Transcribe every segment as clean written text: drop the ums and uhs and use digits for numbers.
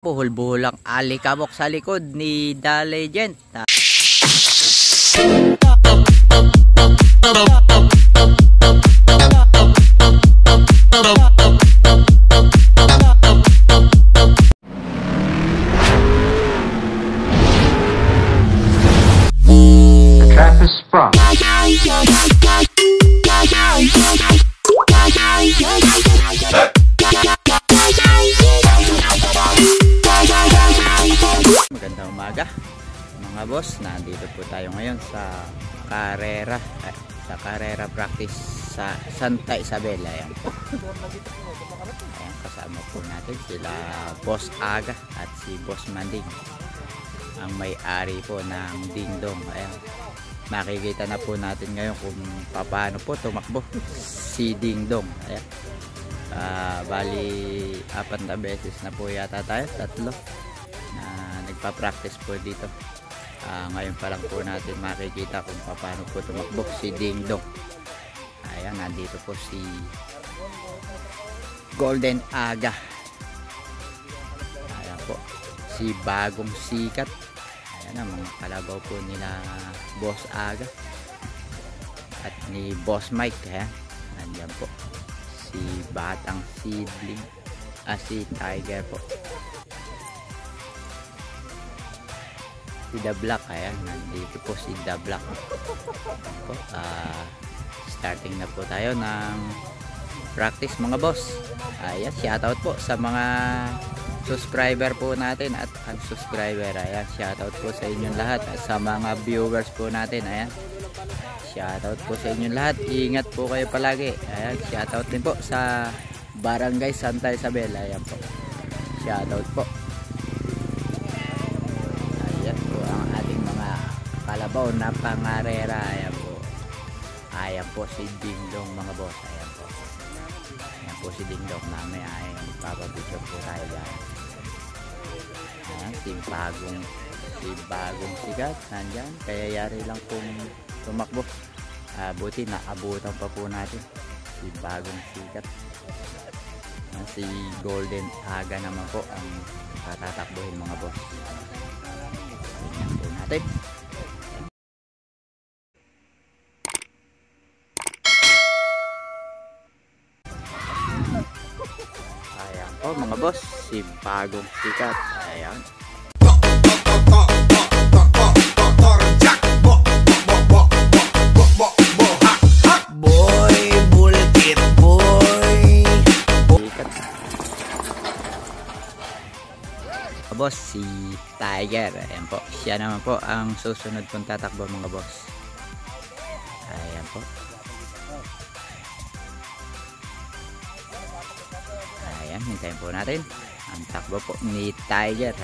Buhol-buhol ang alikabok sa likod ni The Legend. The trap is sprung. Magandang umaga mga boss, nandito po tayo ngayon sa karera practice sa Santa Isabel. Ayan po. Ayan, kasama po natin sila Boss Aga at si Boss Manding, ang may-ari po ng Ding Dong. Ayan, makikita na po natin ngayon kung paano po tumakbo si Ding Dong. Ayan, bali 4 na beses na po yata tayo, 3 na nagpa-practice po dito. Ngayon pa lang po natin makikita kung paano po tumakbo si Ding Dong. Ayan, nandito po si Golden Aga. Ayan po, si Bagong Sikat. Ayan ang mga kalabaw po nila Boss Aga at ni Boss Mike. Ayan, nandiyan po si Batang Seedling, si Tiger po, si The Black. Ayan, nandito po si The Black po. Starting na po tayo ng practice mga boss. Ayan, shoutout po sa mga subscriber po natin at unsubscriber. Ayan, shoutout po sa inyong lahat at sa mga viewers po natin. Ayan, shoutout po sa inyong lahat. Ingat po kayo palagi. Ayan, shoutout din po sa Barangay Santa Isabel. Ayan po, shoutout po. Ayan po ang ating mga kalabaw na pangarera. Ayan po, ayan po si Ding Dong mga boss. Ayan po, ayan po si Ding Dong namin. Ayan, papabidyo po tayo dyan. Ayan, si Bagong Sikat nandyan, kaya yari lang pong tumakbo. Buti naabutan pa po natin si Bagong Sikat. Si Golden Aga naman po ang tatatakbuhin mga boss. Tingnan po natin. Ayan po mga boss, si Bagong Sikat. Ayan, boy, bulkit boy. Sikat. Boss, si Tiger. Ayan po, siya naman po ang susunod pong tatakbo mga boss. Ayan po. Ayan, hintayin po natin ang takbo po ni Tiger.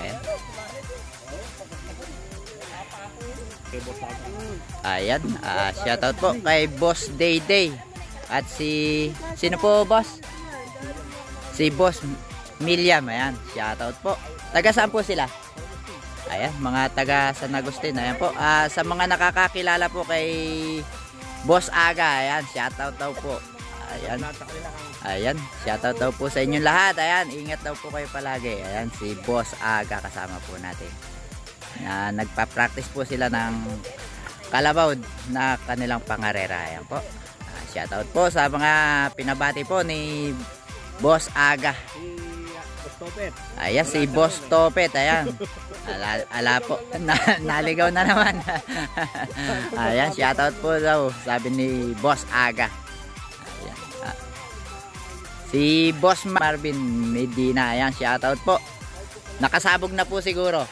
Ayan, shoutout po kay Boss Day Day at sino po boss? Si Boss Milliam. Ayan, shoutout po. Taga saan po sila? Ayan, mga taga San Agustin. Ayan po, sa mga nakakakilala po kay Boss Aga, ayan, shoutout daw po. Ayan, ayan, shoutout daw po sa inyong lahat. Ayan, ingat daw po kayo palagi. Ayan, si Boss Aga kasama po natin. Nagpa-practice po sila ng kalabaw na kanilang pangarera. Ayan po, shoutout po sa mga pinabati po ni Boss Aga. Ayan, si Boss Topet. Ayan, ala po, naligaw na naman. Ayan, shoutout po daw, sabi ni Boss Aga. Ayan, si Boss Marvin Medina. Ayan, shoutout po. Nakasabog na po siguro.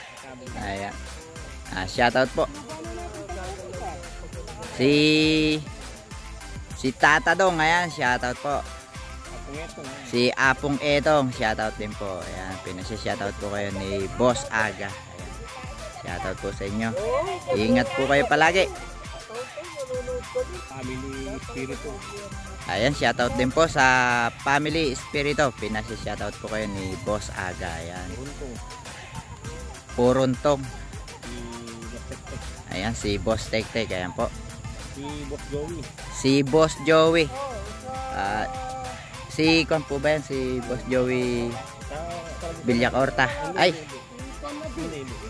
Ayan, shoutout po. Si Tata Dong. Ayan, shoutout po. Si Apong Etong, shoutout din po. Ayan, pinasi-shoutout po kayo ni Boss Aga. Ayan, shoutout po sa inyo. Ingat po kayo palagi. Family Espiritu. Ayan, shoutout din po sa Family Espiritu. Pinasi-shoutout po kayo ni Boss Aga. Ayan, Puruntong. Ayan, si Boss Tek Tek. Ayan po, si Boss Joey. Si kung po ba yan, si Boss Joey Villacorta. Ay,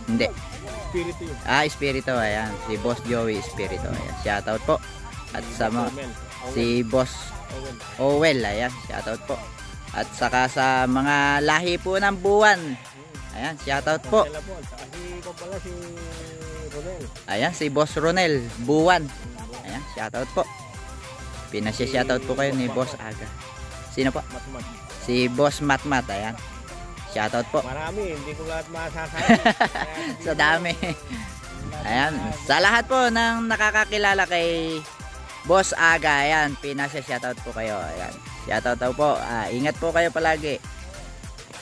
hindi. Espiritu yun. Espiritu, ayan. Si Boss Joey Espiritu, ayan. Shoutout po. At sa mga, Owen. si Boss Owen. Owel, ayan. Shoutout po. At saka sa mga lahi po ng buwan. Ayan, shoutout po. Telefon. Saka si kung pala si Ronel. Ayan, si Boss Ronel Buwan. Ayan, shoutout po. Pinasya-shoutout po kayo ni Boss Aga. Sino po? Matmat. Si Boss Matmat, ayan. Shoutout po. Marami, hindi ko lahat masasabi. Sa dami. Ayan, sa lahat po ng nakakakilala kay Boss Aga, ayan, pinasya-shoutout po kayo. Ayan, shoutout daw po. Ingat po kayo palagi.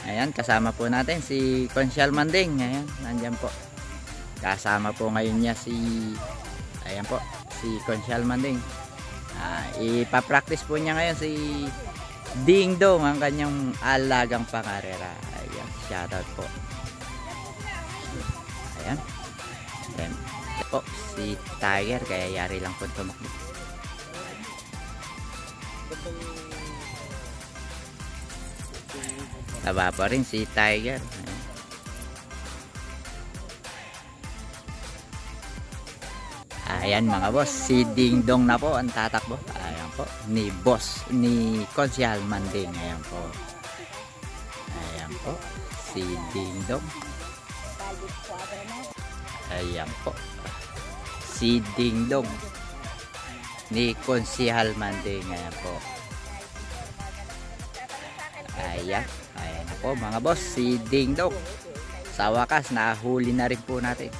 Ayan, kasama po natin si Consial Manding. Ayan, nandyan po. Kasama po ngayon niya si, ayan po, si Consial Manding. Ipapractice po niya ngayon si Ding Dong, ang kanyang alagang pangarera. Ayan, shoutout po. Ayan. Ayan po, si Tiger, kaya yari lang po tumakbo. Taba pa rin si Tiger. Ayan mga boss, si Ding Dong na po ang tatakbo. Ayan po, ni Boss, ni Consial Manding. Ayan po. Ayan po, si Ding Dong. Ayan po, si Ding Dong, ni Consial Manding. Ayan po. Ayan, ayan po mga boss, si Ding Dong. Sa wakas, nahuli na rin po natin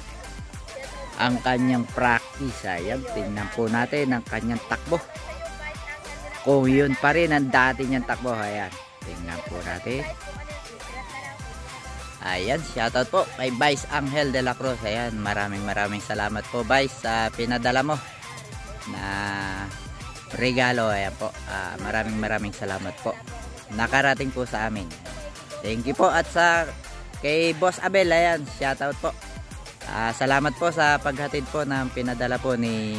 ang kanyang practice. Ayan, tingnan po natin ang kanyang takbo. Kung yun pa rin ang dati niyang takbo. Ayan, tingnan po natin. Ayan, shoutout po kay Vice Angel de la Cruz. Ayan, maraming salamat po Vice sa pinadala mo na regalo. Ayan po, maraming salamat po. Nakarating po sa amin. Thank you po. At sa kay Boss Abel, ayan, shoutout po. Salamat po sa paghatid po ng pinadala po ni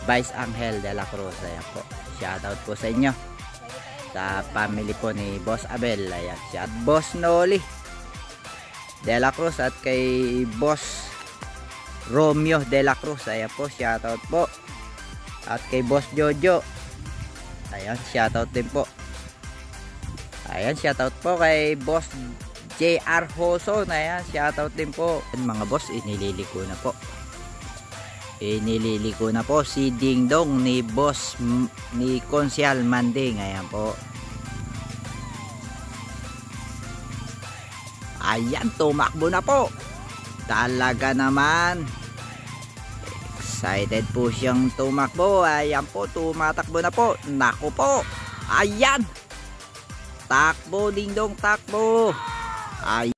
Vice Angel de la Cruz. Ayan po, shoutout po sa inyo, sa family po ni Boss Abel. Ayan, at Boss Noli de la Cruz at kay Boss Romeo de la Cruz. Ayan po, shoutout po. At kay Boss Jojo, ayan, shoutout din po. Ayan, shoutout po kay Boss JR Hoson. Ayan, shoutout din po. Mga boss, inililiko na po. Inililiko na po si Ding Dong ni Boss ni Consial Manding. Ayan po. Ayan, tumakbo na po. Talaga naman. Excited po siyang tumakbo. Ayan po, tumatakbo na po. Naku po. Ayan. Takbo, Ding Dong, takbo. Ay.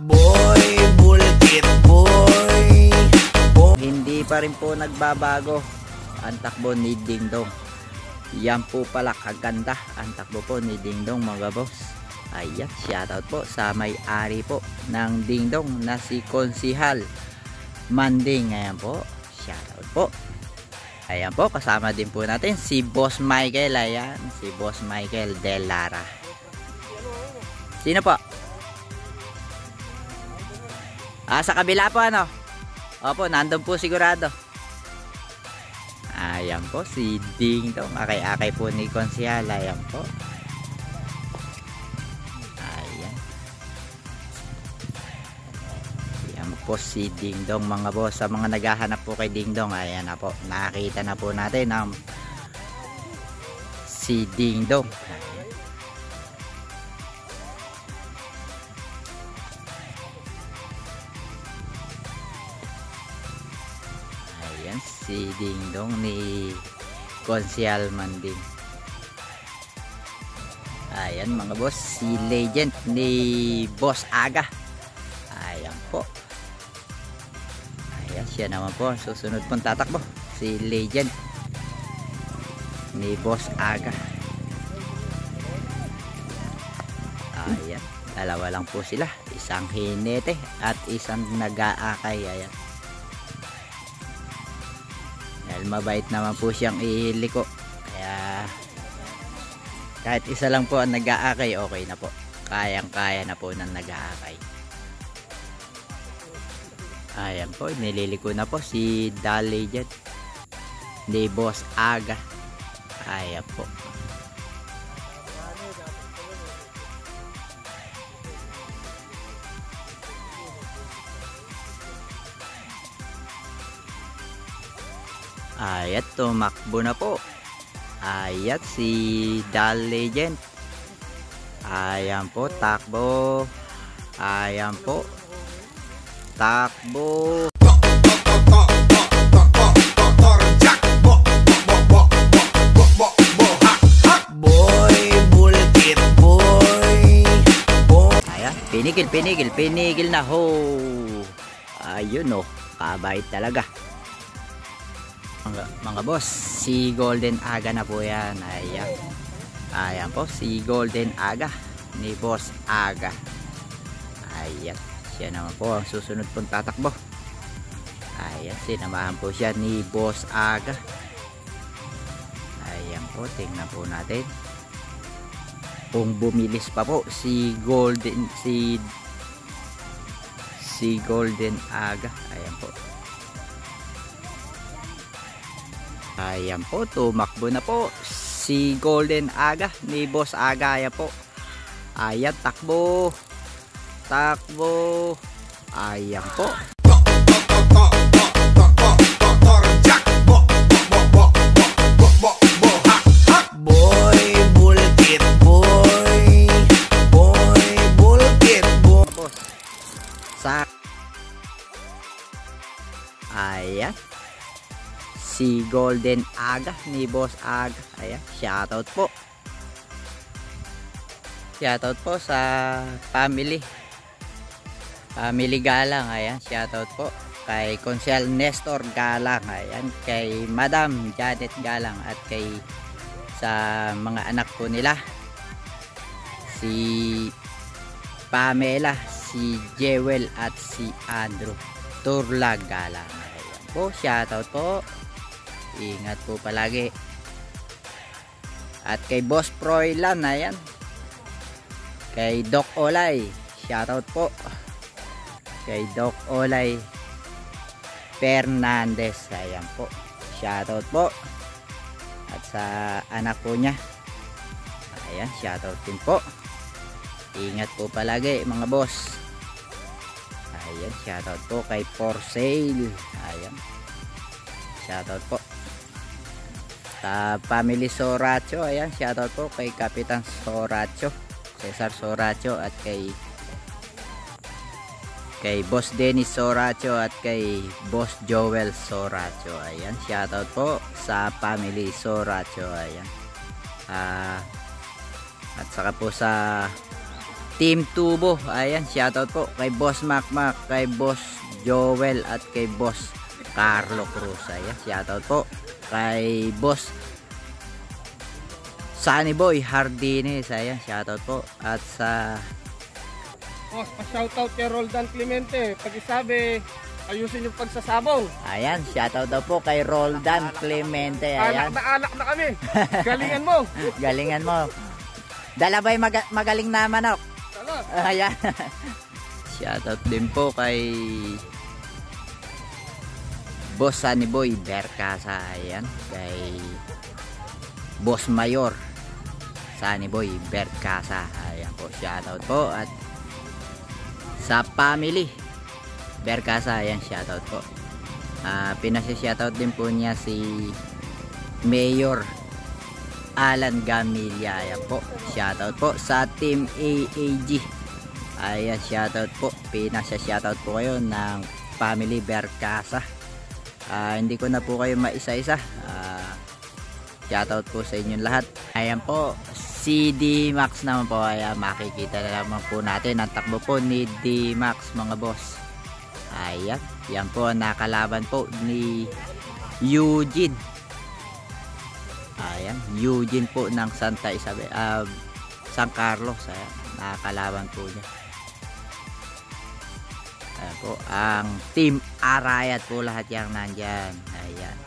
Boy, bulkit boy. Hindi pa rin po nagbabago ang takbo ni Ding Dong. Yan po pala kaganda ang takbo po ni Ding Dong mga boss. Ayan, shoutout po sa may-ari po ng Ding Dong na si Consial Manding. Ayan po, shoutout po. Ayan po, kasama din po natin si Boss Michael. Ayan, si Boss Michael De Lara. Sino po? Sa kabila po ano? Opo, nandun po sigurado. Ayan po, si Ding Dong. Akay-akay po ni Consial. Ayan po. Ayan. Ayan po si Ding Dong mga boss. Sa mga naghahanap po kay Ding Dong, ayan na po, nakakita na po natin ang si Ding Dong. Ayan, si Ding Dong ni Consial Manding. Ayan mga boss, si Legend ni Boss Aga. Ayan po. Ayan, siya naman po susunod pong tatakbo, si Legend ni Boss Aga. Ayan, dalawa lang po sila, isang hinete at isang nag-aakay. Ayan, dahil mabait naman po siyang iliko Kahit isa lang po ang nag-aakay, okay na po. Kayang-kaya na po ng nag-aakay. Ayan po, nililiko na po si Dali dyan. Ni Boss Aga. Ayan po. Ayan, tumakbo na po. Ayan si Dal Legend. Ayan po, takbo. Ayan po. Takbo. Boy, bulkit boy. Ayan, pinigil na ho. Ayun oh, kabait talaga. Mga boss, si Golden Aga na po yan. Ayan. Ayan po, si Golden Aga ni Boss Aga. Ayan. Siya naman po ang susunod pong tatakbo. Ayan, sinamahan po siya ni Boss Aga. Ayan po, tingnan po natin kung bumilis pa po si Golden Aga. Ayan po. Ayan po, tumakbo na po si Golden Aga ni Boss Aga. Ayan po. Ayan, takbo. Takbo. Ayan po. Boy, bulkit boy. Boy, bulkit boy. Sak. Ayan. Si Golden Aga ni Boss Aga. Ayan, shoutout po. Shoutout po sa family Galang. Ayan, shoutout po kay Consel Nestor Galang. Ayan, kay Madam Janet Galang at kay sa mga anak po nila, si Pamela, si Jewel at si Andrew Turlag Galang. Ayan po, shoutout po. Ingat po palagi. At kay Boss Proylan, ayan. Kay Doc Olay, shoutout po. Kay Doc Olay Fernandez, ayan po. Shoutout po. At sa anak po niya, ayan, shoutout din po. Ingat po palagi mga boss. Ayan, shoutout po kay For Sale. Ayan. Shoutout po. Sa family Soracho, ayan, shoutout po kay Kapitan Soracho, Cesar Soracho, at kay Boss Dennis Soracho at kay Boss Joel Soracho. Ayan, shoutout po sa family Soracho. Ayan. At saka po sa Team Tubo, ayan, shoutout po kay Boss Macmac, kay Boss Joel at kay Boss Carlo Cruz. Ayan, shoutout po kay Boss Sunny Boy Hardines. Ayan, shoutout po. At sa Boss, pa-shoutout kay Roldan Clemente. Pag-isabi, ayusin yung pagsasabong. ayan, shoutout daw po kay Roldan Clemente. Ayan. Anak na kami. Galingan mo. Galingan mo. Dalabay magaling na manok. Ayan. Shoutout din po kay Boss Sunny Boy Berkasa. Ayan. Kay Boss Mayor Sunny Boy Berkasa. Ayan po, shoutout po. At sa family Berkasa, ayan, shoutout po. Pinasi-shoutout din po niya si Mayor Alan Gamilla. Ayan po, shoutout po sa Team AAG. Ayan, shoutout po. Pinasa-shoutout po kayo ng family Berkasa. Hindi ko na po kayo maisa-isa. Shoutout po sa inyong lahat. Ayan po, si D-Max naman po. Ayan, makikita na naman po natin ang takbo po ni D-Max mga boss. Ayan, yan po ang nakalaban po ni Eugene. Ayan, Eugene po ng Santa Isabel, San Carlos. Ayan, nakalaban po niya. Ayan po, ang Team Arayat po lahat yang nandyan. Ayan,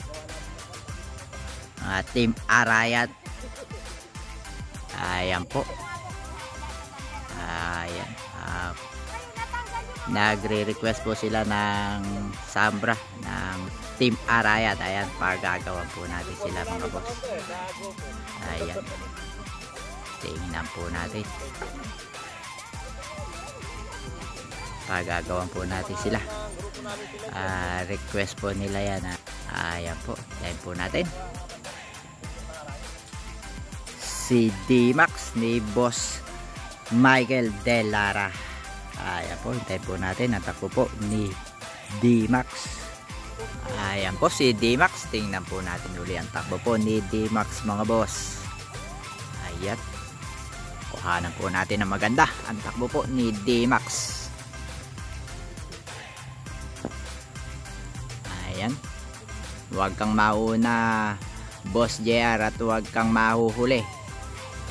Team Arayat. Ayan po. Ayan. Nagre-request po sila ng Sambra ng Team Arayat. Ayan, pagagawa po natin sila mga boss. Ayan. Tingnan po natin. Pagagawa po natin sila. Request po nila yan. Ayan po. Ayan po natin. Si D-Max ni Boss Michael De Lara. Ayan po, hintayin po natin ang takbo po ni D-Max. Ayan po si D-Max. Tingnan po natin uli ang takbo po ni D-Max mga boss. Ayan. Kuhanan po natin ang maganda ang takbo po ni D-Max. Ayan. Huwag kang mauna, Boss JR, at huwag kang mahuhuli.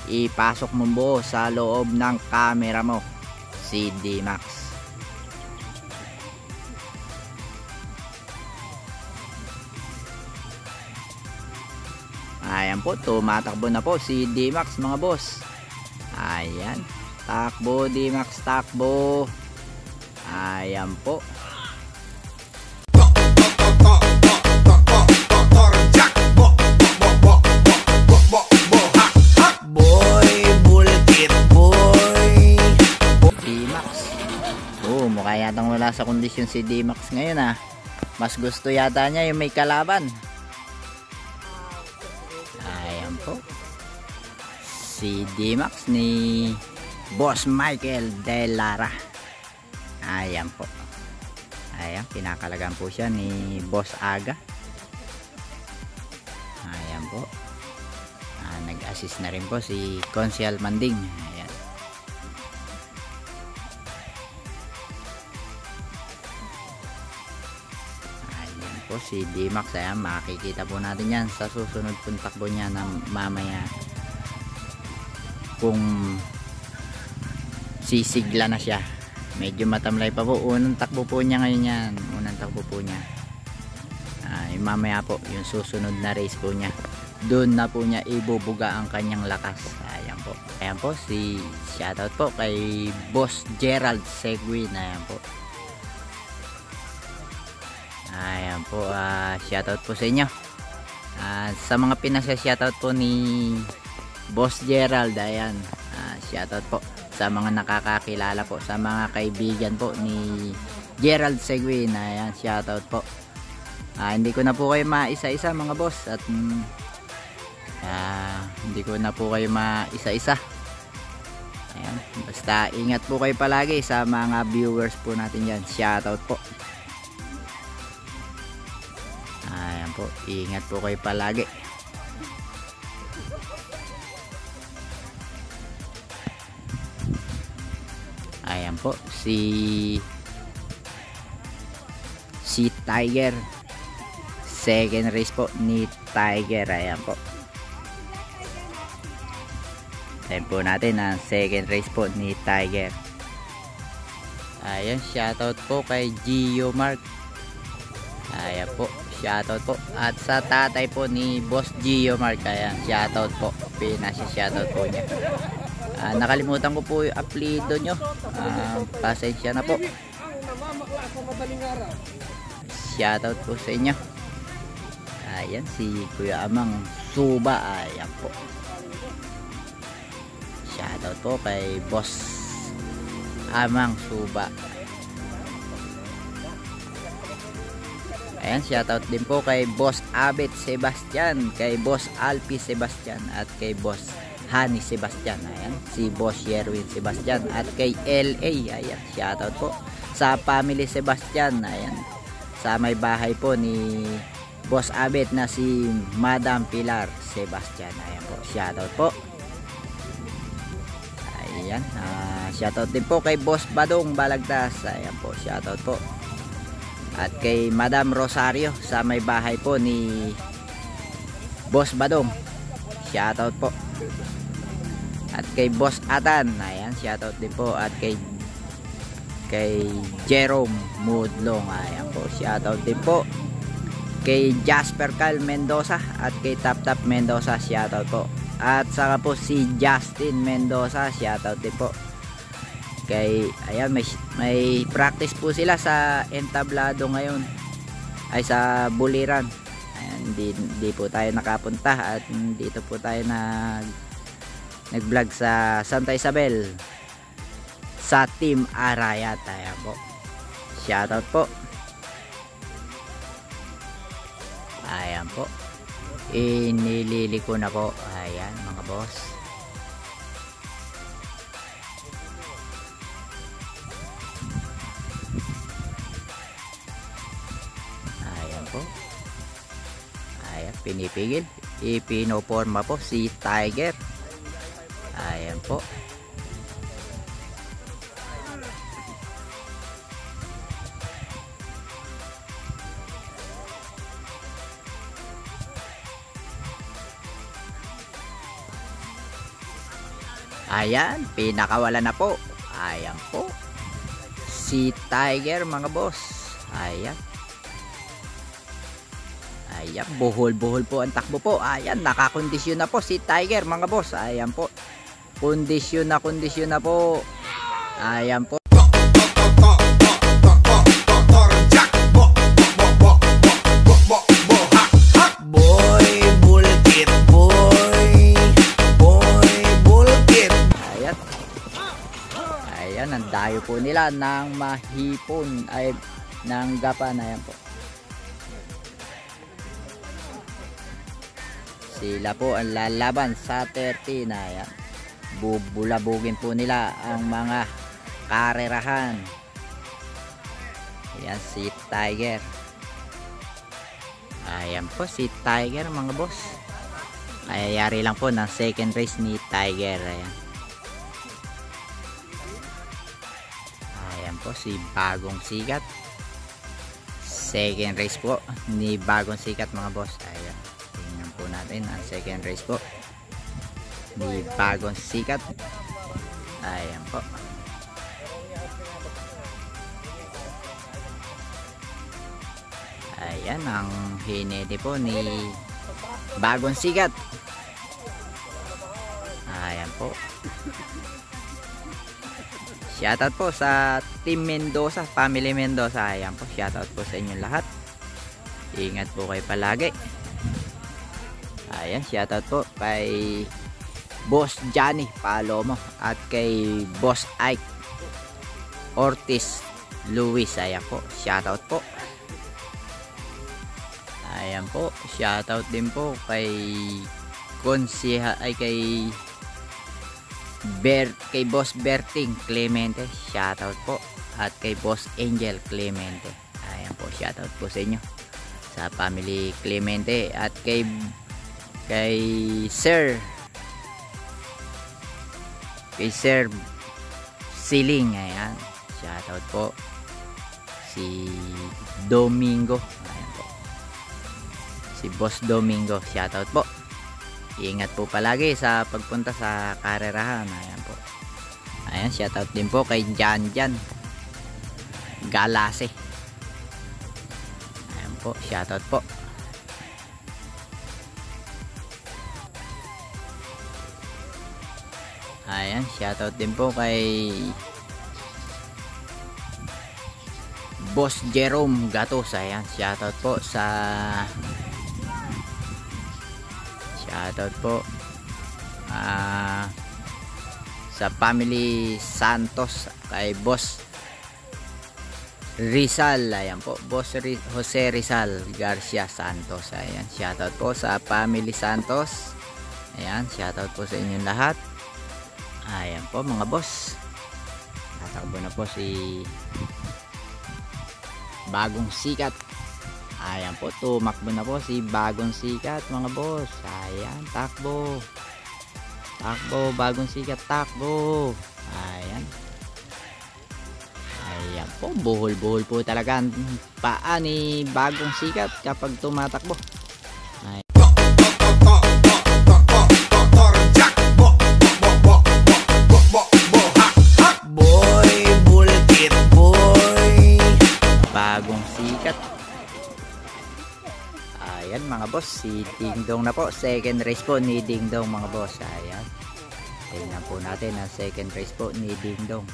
Ipasok mo buo sa loob ng camera mo si D-Max. Ayan po, tumatakbo na po si D-Max mga boss. Ayan, takbo D-Max, takbo. Ayan po. Mukha yatang wala sa kondisyon si D-Max ngayon ah. Mas gusto yata niya yung may kalaban. Ayan po. Si D-Max ni Boss Michael De Lara. Ayan po. Ayan, kinakalagan po siya ni Boss Aga. Ayan po. Nag-assist na rin po si Consial Manding. Ayan. Po si D-Max. Ayan, makikita po natin yan sa susunod pong takbo niya na mamaya kung sisigla na siya. Medyo matamlay pa po. Unang takbo po niya ngayon yan. Unang takbo po niya. Mamaya po yung susunod na race po niya, doon na po niya ibubuga ang kanyang lakas. Ayan po. Ayan po si shoutout po kay Boss Gerald Seguin. Ayan po. Ayan po, shoutout po sa inyo. Sa mga pinasa-shoutout po ni Boss Gerald, ayan, shoutout po sa mga nakakakilala po, sa mga kaibigan po ni Gerald Seguin. Ayan, shoutout po. Hindi ko na po kayo maisa-isa mga boss, at hindi ko na po kayo maisa-isa. Ayan, basta ingat po kayo palagi sa mga viewers po natin yan. Shoutout po. Ayan po, ingat po kayo palagi. Ayan po, si Tiger. Second race po ni Tiger. Ayan po. Ayan po natin ang second race po ni Tiger. Ayan, shoutout po kay Gio Mark. Ayan po, shoutout po. At sa tatay po ni Boss Gio Mark, ayan, shoutout po. Pinasa-shoutout po niya. Nakalimutan ko po yung apelido nyo. Pasensya na po. Shoutout po sa inyo. Ayan, si Kuya Amang Suba. Ayan po. Shoutout po kay Boss Amang Suba. Ayan, shoutout din po kay Boss Abet Sebastian, kay Boss Alpi Sebastian, at kay Boss Hani Sebastian. Ayan, si Boss Sherwin Sebastian, at kay LA. Ayan, shoutout po sa family Sebastian. Ayan, sa may bahay po ni Boss Abet na si Madam Pilar Sebastian. Ayan po, shoutout po. Ayan, shoutout din po kay Boss Badong Balagtas. Ayan po, shoutout po. At kay Madam Rosario sa may bahay po ni Boss Badong, shoutout po. At kay Boss Atan, ayan, shoutout din po. At kay Jerome Mudlong, ayan po, shoutout din po. Kay Jasper Cal Mendoza at kay Tap Tap Mendoza, shoutout po. At saka po si Justin Mendoza, shoutout din po. Kay, ayan, may practice po sila sa entablado ngayon. Ay sa Buliran. Ayan, hindi po tayo nakapunta at dito po tayo nag-vlog sa Santa Isabel sa Team Arayat. Ayan po. Shoutout po. Ayan po. Inilili ko na po. Ayan mga boss. Ayan po. Ayan, pinipigil. Ipinoporma po si Tiger. Ayan po. Ayan, pinakawala na po. Ayan po. Si Tiger mga boss. Ayan. Ayan, buhol-buhol po ang takbo po. Ayan, nakakondisyon na po si Tiger mga boss. Ayan po. Kondisyon na po. Ayan po. Ayan, ang dayo po nila ng mahipon ay ng gapan. Ayan po. Sila po ang lalaban sa 13. Ayan. Bubulabugin po nila ang mga karerahan. Ayan si Tiger. Ayan po si Tiger mga boss. Ayayari lang po ng second race ni Tiger. Ayan. Ayan po si Bagong Sikat. Second race po ni Bagong Sikat mga boss. Ayan. Tingnan po natin ang second race po ni Bagong Sikat. Ayan po. Ayan ang hinete po ni Bagong Sikat. Ayan po. Shoutout po sa Team Mendoza, Family Mendoza. Ayan po, shoutout po sa inyong lahat. Ingat po kayo palagi. Ayan, shoutout po kay Boss Johnny Palomo at kay Boss Ike Ortiz Luis. Ayan po, shoutout po. Ayan po, shoutout din po kay kay Boss Berting Clemente, shoutout po, at kay Boss Angel Clemente. Ayan po, shoutout po sa inyo sa family Clemente at kay Sir Siling. Ayan, shoutout po si Domingo. Ayan po, si Boss Domingo, shoutout po. Ingat po palagi sa pagpunta sa karerahan. Ayan po. Ayan, shoutout din po kay Jan Galase. Ayan po, shoutout po. Ayan, shoutout din po kay Boss Jerome Gatos. Ayan, shoutout po shoutout po sa family Santos kay Boss Rizal. Ayan po, Boss Jose Rizal Garcia Santos. Ayan, shoutout po sa family Santos. Ayan, shoutout po sa inyong lahat. Ayan po mga boss, tatakbo na po si Bagong Sikat. Ayan po, tumakbo na po si Bagong Sikat mga boss. Ayan, takbo, Bagong Sikat, takbo. Ayan. Ayan po, buhol-buhol po talaga ang paa ni Bagong Sikat kapag tumatakbo. Ayan. Bagong Sikat. Ayan mga boss. boss, si Ding Dong na po. Second race po ni Ding Dong mga boss. Ayan. Tingnan po natin ang second race po ni Ding Dong.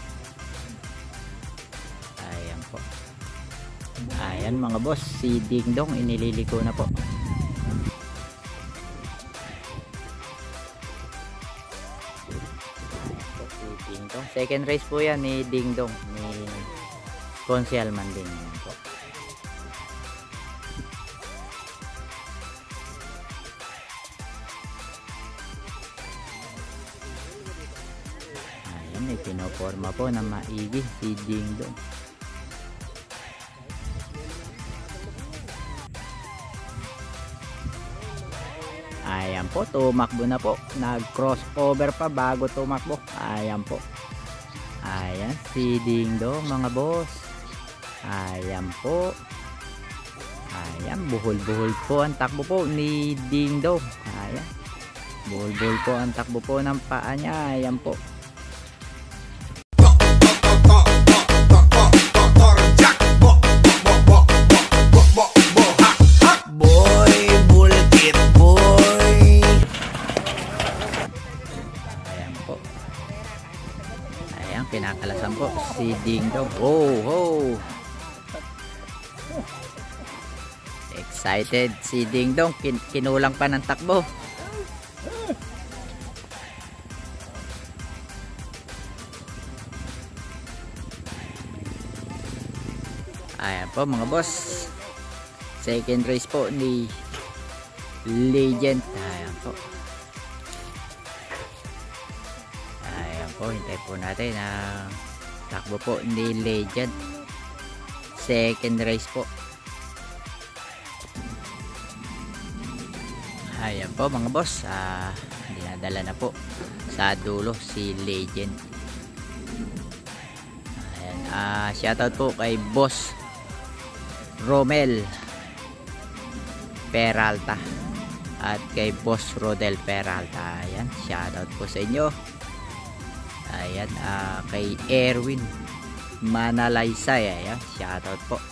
Ayan po. Ayan mga boss, si Ding Dong inililiko na po. Ding Dong. Second race po yan ni Ding Dong, ni Konsyal Manding po. Ayan, may pinoforma po na maigi si Ding Dong. Ayan po, tumakbo na po. Nag-crossover pa bago tumakbo. Ayan po. Ayan, si Ding Dong mga boss. Ayan po. Ayan, buhol-buhol po ang takbo po ni Ding Dong. Ayan. Buhol-buhol po ang takbo po ng paa niya. Ayan po. Pinakalasan po si Ding Dong. Oh. Excited si Ding Dong. Kinulang pa ng takbo. Ayan po mga boss. Second race po ni Legend. Ayan po. Hintay po natin ang takbo po ni Legend. Second race po. Ayan po mga boss, dinadala na po sa dulo si Legend. Ayan, shoutout po kay Boss Romel Peralta at kay Boss Rodel Peralta. Ayan, shoutout po sa inyo. Ayan, kay Erwin Manalaysay. Ayan, shoutout po.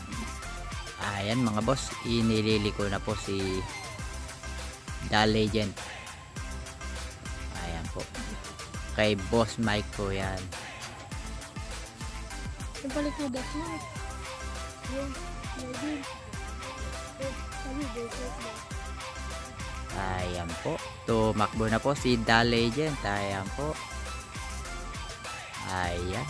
Ayan mga boss, inililiko na po si The Legend. Ayan po. Kay Boss Mike po yan. Yung balik mo Boss Mike. Ayan po. Tumakbo na po si The Legend. Ayan po. Ayan.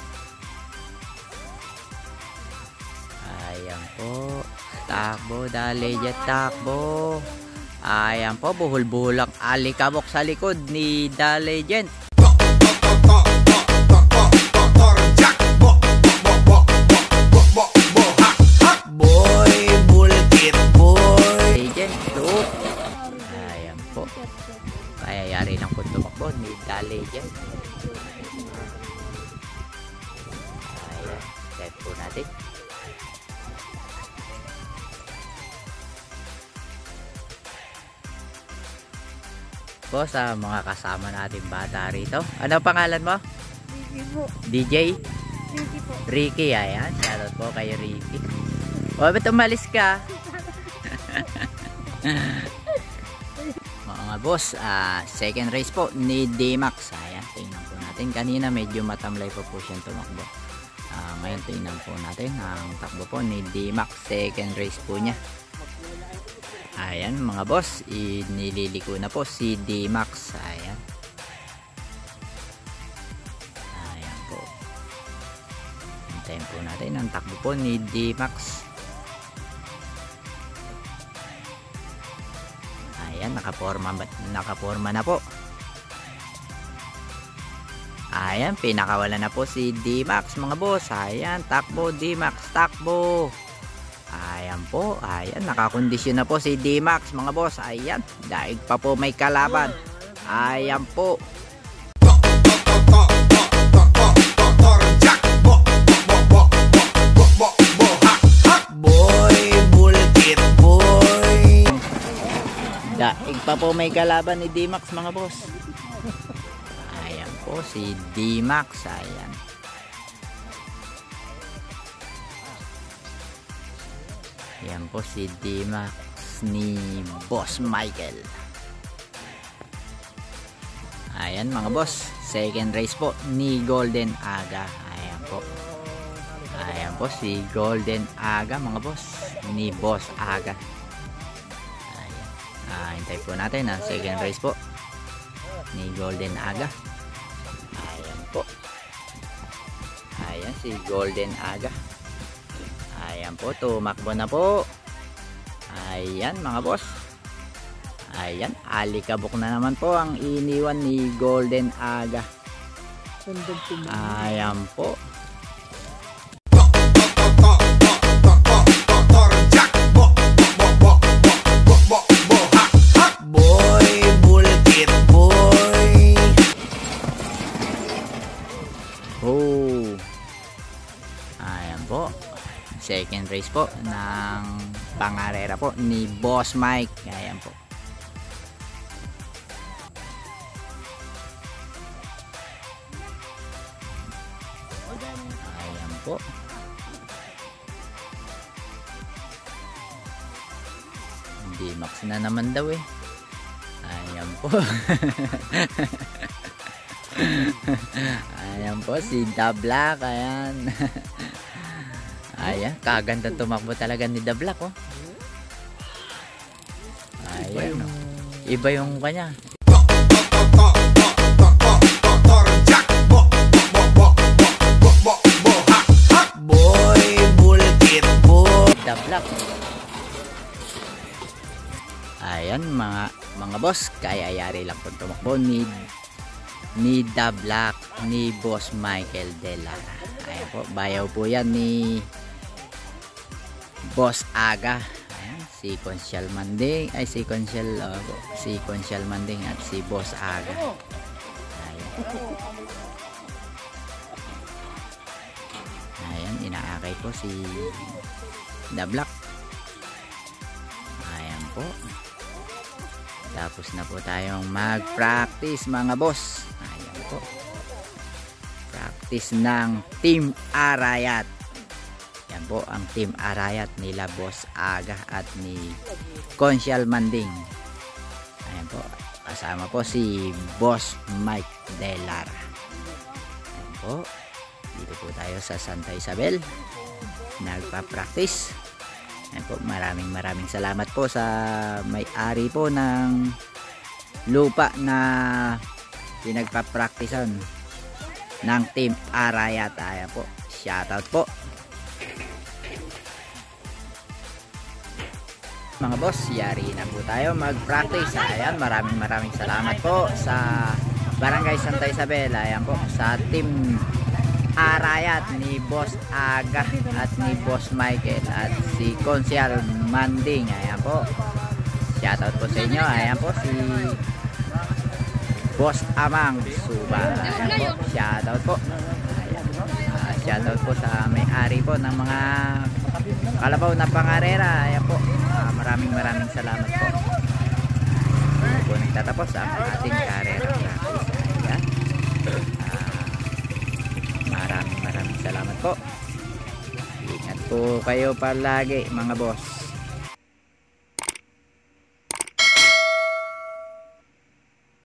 Ayan po. Takbo, The Legend, takbo. Ayan po, buhol-buhol ang alikabok sa likod ni The Legend. Boy, bulkit boy. Legend, look. Ayan po. Kaya yari lang po tumakbo ni The Legend. Set po natin. Boss, mga kasama natin bata rito. Ano pangalan mo? Ricky po. DJ? Ricky po. Ricky, ayan. Shoutout po kay Ricky. O, ba't umalis ka? Mga boss, second race po ni D-Max. Ayan, tingnan po natin. Kanina medyo matamlay po siyang tumakbo. Ngayon tingnan po natin ang takbo po ni D-Max. Second race po niya. Ayan mga boss, inililiko na po si D-Max. Ayan. Ayan po. Hintayin po natin ang takbo po ni D-Max. Ayan, nakaporma na po. Ayan, pinakawala na po si D-Max mga boss. Ayan, takbo D-Max, takbo. Ayan po, ayan, nakakondisyon na po si D-Max mga boss. Ayan, daig pa po may kalaban. Ayan po. Boy, bulkit boy. Daig pa po may kalaban ni D-Max mga boss. Ayan po si D-Max. Ayan. Ayan po si D-Max. ni Boss Michael. Ayan mga boss, second race po ni Golden Aga. Ayan po. Ayan po si Golden Aga mga boss, ni Boss Aga. Ayan. Hintay po natin ang second race po ni Golden Aga. Ayan po. Ayan si Golden Aga. Ayan po, tumakbo na po. Ayan mga boss. Ayan, alikabok na naman po ang iniwan ni Golden Aga. Ayan po. Boy, bulkit boy. Oh. Ayan po. Second race po ng pangarera po ni Boss Mike. Ayan po. Ayan po. Hindi max na naman daw eh. Ayan po. Ayan po si The Black. Ayan. Ayan, kaganda tumakbo talaga ni The Black oh. Ayan oh. Iba yung kanya. Boy, bulkit boy. The Black. Ayan mga boss, kaya-yari lang po tumakbo ni The Black, ni Boss Michael De Lara. Ayan po, bayaw po yan ni Boss Aga. Ayan, si Consial Manding, ay si Consial Manding at si Boss Aga. Ayan. Ayan, inaakay po si The Black. Ayan po. Tapos na po tayong mag-practice mga boss. Ayan po. Practice ng Team Arayat. Yan po ang Team Arayat nila Boss Aga at ni Consial Manding. Ayan po. Kasama po si Boss Mike De Lara. Ayan po. Dito po tayo sa Santa Isabel. Nagpa-practice. Ayan po, maraming salamat po sa may-ari po ng lupa na pinagpa-practicean ng Team Arayat. Ayan po, shoutout po. Mga boss, yari na po tayo mag-practice. Ayan, maraming salamat po sa Barangay Santa Isabel. Ayan po, sa Team Arayat ni Boss Aga at ni Boss Michael at si Consial Manding. Ayan po, shoutout po sa inyo. Ayan po si Boss Amang Suba. Ayan po, shoutout po. Ayan. Shoutout po sa may-ari po ng mga kalabaw na pangarera. Ayan po, maraming salamat po. Dito po nagtatapos ang ating karera. Ayan. Maraming salamat po. Ingat po kayo palagi mga boss.